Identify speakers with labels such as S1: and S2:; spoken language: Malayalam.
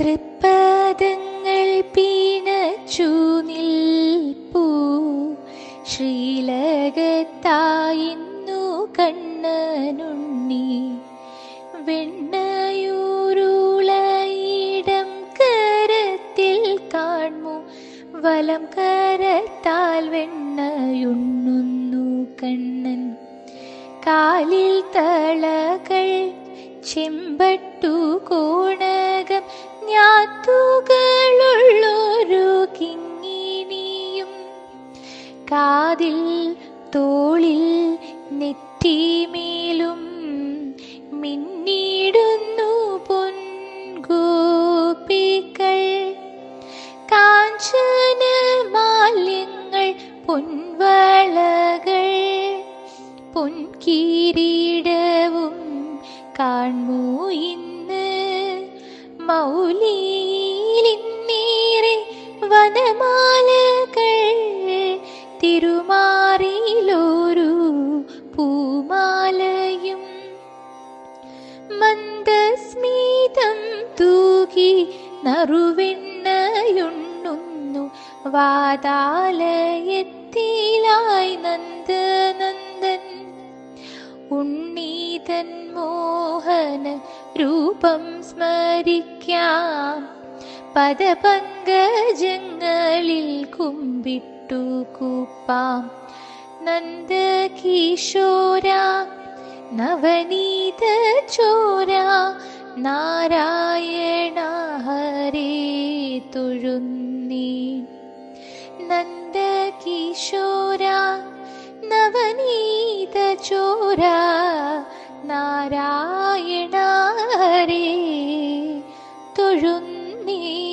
S1: തൃപ്പദങ്ങൾ പിണച്ചു നിൽപ്പൂ ശ്രീലകത്തായിന്നു കണ്ണനുണ്ണി. വെണ്ണയൂരുളയിടം കരത്തിൽ കാൺമു വലം കരത്താൽ വെണ്ണയുണ്ണുന്നു കണ്ണൻ. കാലിൽ തളകൾ ചെമ്പട്ടു കോണകം ഞാത്തുകളുള്ളൊരു കിങ്ങിണിയും കാതിൽ തോളിൽ നെറ്റിമേലും മിന്നിടുന്നു പൊൻഗോപികൾ. കാഞ്ചന മാല്യങ്ങൾ പൊൻവളകൾ പൊൻകിരീടവും കാൺമൂ ഇന്ന്. മൗലിയിലിന്നേറെ വനമാലകൾ തിരുമാറിലൊരു പൂമാലയും മന്ദസ്മിതം തൂകി നറുവെണ്ണയുണ്ണുന്നു വാതാലയത്തിലായി നന്ദനന്ദൻ. ഉണ്ണീതൻ മോഹന രൂപം സ്മരിക്കാം പദപങ്കജങ്ങളിൽ കുമ്പിട്ടു കൂപ്പാം. നന്ദകിശോര നവനീത ചോര നാരായണ ഹരേ തൊഴുന്നേ. നന്ദകിശോര നവനീത ചോര നാരായണ ഹരേ തൊഴുന്നേ.